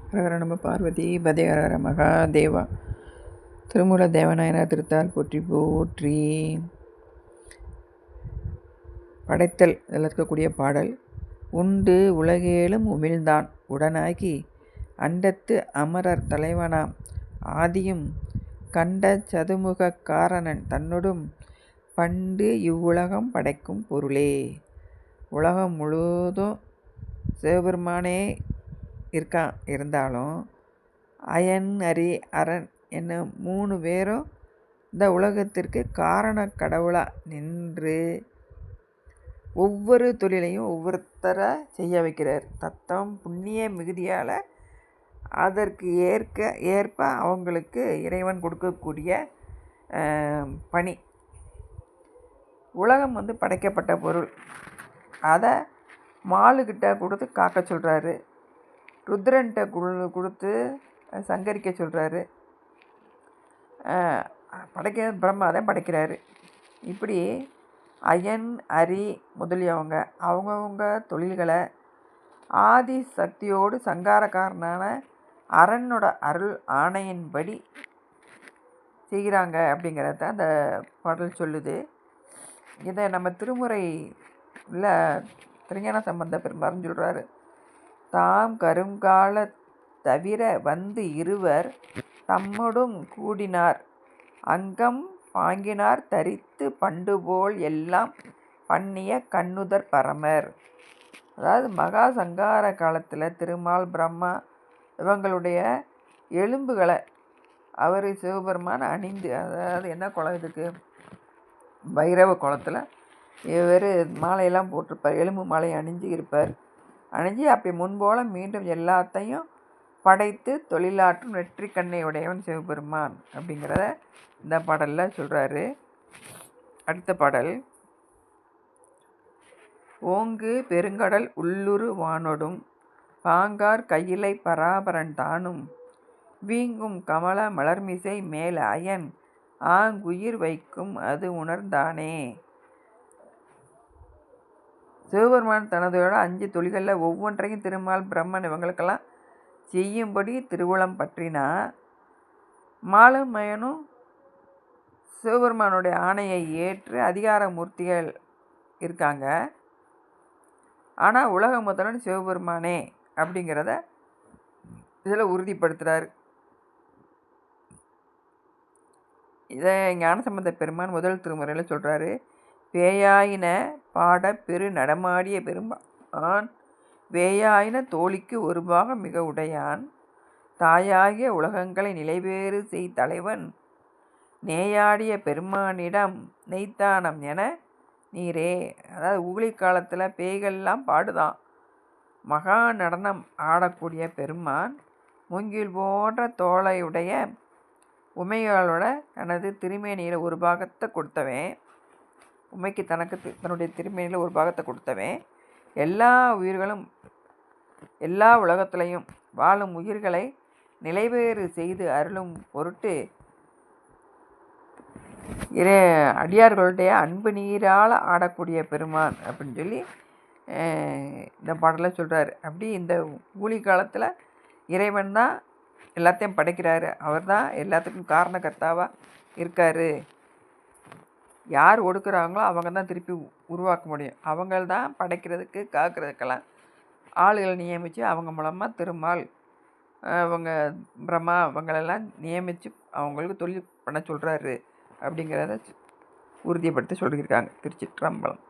ஹரஹர நம பார்வதி பதேஹர மகாதேவா. திருமூல தேவநாயனார் திருத்தால் போற்றி போற்றி. படைத்தல் இதில் இருக்கக்கூடிய பாடல். உண்டு உலகேலும் உமிழ்ந்தான் உடனாகி அண்டத்து அமரர் தலைவனாம் ஆதியும் கண்ட சதுமுக காரணன் தன்னொடும் பண்டு இவ்வுலகம் படைக்கும் பொருளே. உலகம் முழுவதும் சிவபெருமானே இருந்தாலும் அயன் அரி அரண் என்னும் 3 பேரும் இந்த உலகத்திற்கு காரண கடவுளாக நின்று ஒவ்வொரு தொழிலையும் ஒவ்வொருத்தரை செய்ய வைக்கிறார். தத்தம் புண்ணிய மிகுதியால் அதற்கு ஏற்ப அவங்களுக்கு இறைவன் கொடுக்கக்கூடிய பணி. உலகம் படைக்கப்பட்ட பொருள். அதை மாலுக்கிட்ட கொடுத்து காக்க சொல்கிறாரு, ருத்ரன்கிட்ட கொடுத்து சங்கரிக்க சொல்கிறாரு, பிரம்மா தான் படைக்கிறாரு. இப்படி அயன் அரி முதலியவங்க அவங்கவுங்க தொழில்களை ஆதி சக்தியோடு சங்காரக்காரனான அரனோட அருள் ஆணையின்படி செய்கிறாங்க அப்படிங்கிறத அந்த பாடல் சொல்லுது. இதை நம்ம திருமுறையில் திருஞான சம்பந்த பெருமாறுன்னு சொல்கிறாரு. தாம் கருங்கால தவிர வந்து இருவர் தம்மொடும் கூடினார் அங்கம் பாங்கினார் தரித்து பண்டுபோல் எல்லாம் பண்ணிய கண்ணுதர் பரமர். அதாவது மகா சங்கார காலத்தில் திருமால் பிரம்மா இவங்களுடைய எலும்புகளை அவர் சிவபெருமான் அணிந்து, அதாவது என்ன குளம் இதுக்கு, பைரவ குளத்தில் இவர் மாலையெல்லாம் போட்டிருப்பார், எலும்பு மாலையை அணிஞ்சு இருப்பார். அணிஞ்சு அப்படி முன்போல் மீண்டும் எல்லாத்தையும் படைத்து தொழிலாற்றும் நெற்றி கண்ணை உடையவன் சிவபெருமான் அப்படிங்கிறத இந்த பாடலில் சொல்கிறாரு. அடுத்த பாடல். ஓங்கு பெருங்கடல் உள்ளுரு வானொடும் பாங்கார் கையிலை பராபரன் தானும் வீங்கும் கமல மலர்மிசை மேல் அயன் ஆங்குயிர் வைக்கும் அது உணர்ந்தானே. சிவபெருமான் தனதோட 5 தொழில்களில் ஒவ்வொன்றையும் திருமால் பிரம்மன் இவங்களுக்கெல்லாம் செய்யும்படி திருவுளம் பற்றினா மாலும் மயனும் சிவபெருமானுடைய ஆணையை ஏற்று அதிகார மூர்த்திகள் இருக்காங்க. ஆனால் உலக முதலன் சிவபெருமானே அப்படிங்கிறத இதில் உறுதிப்படுத்துகிறார். இதை ஞானசம்பந்த பெருமான் முதல் திருமுறையில் சொல்கிறாரு. பேயாயின பாட பெரு நடமாடிய பெருமான் வேயாயின தோழிக்கு ஒரு பாகம் மிக உடையான் தாயாகிய உலகங்களை நிலைவேறு செய் தலைவன் நேயாடிய பெருமானிடம் நெய்த்தானம் என நீரே. அதாவது ஊழி காலத்தில் பேய்கள்லாம் பாடுதான். மகா நடனம் ஆடக்கூடிய பெருமான் மூங்கில் போன்ற தோளையுடைய உமையாளோட தனது திருமேனியில் ஒரு பாகத்தை கொடுத்தவன், உமைக்கு தன்னுடைய திருமேனியில் ஒரு பாகத்தை கொடுத்தவன் எல்லா உயிர்களும் எல்லா உலகத்திலையும் வாழும் உயிர்களை நிலைவேறு செய்து அருளும் பொருட்டு அடியார்களுடைய அன்பு நீரால் ஆடக்கூடிய பெருமான் அப்படின்னு சொல்லி இந்த பாடலில் சொல்கிறார். அப்படி இந்த ஊழி காலத்தில் இறைவன் தான் எல்லாத்தையும் படைக்கிறாரு. அவர் தான் எல்லாத்துக்கும் காரணகர்த்தாவாக இருக்கார். யார் ஒடுக்குறாங்களோ அவங்க தான் திருப்பி உருவாக்க முடியும். அவங்கள் தான் படைக்கிறதுக்கு காக்கிறதுக்கெல்லாம் ஆளுகளை நியமித்து அவங்க மூலமாக திருமால் அவங்க பிரம்மா அவங்களெல்லாம் நியமித்து அவங்களுக்கு தொழில் பண்ண சொல்கிறாரு அப்படிங்கிறத உறுதிப்படுத்தி சொல்லியிருக்காங்க. திருச்சிற்றம்பலம்.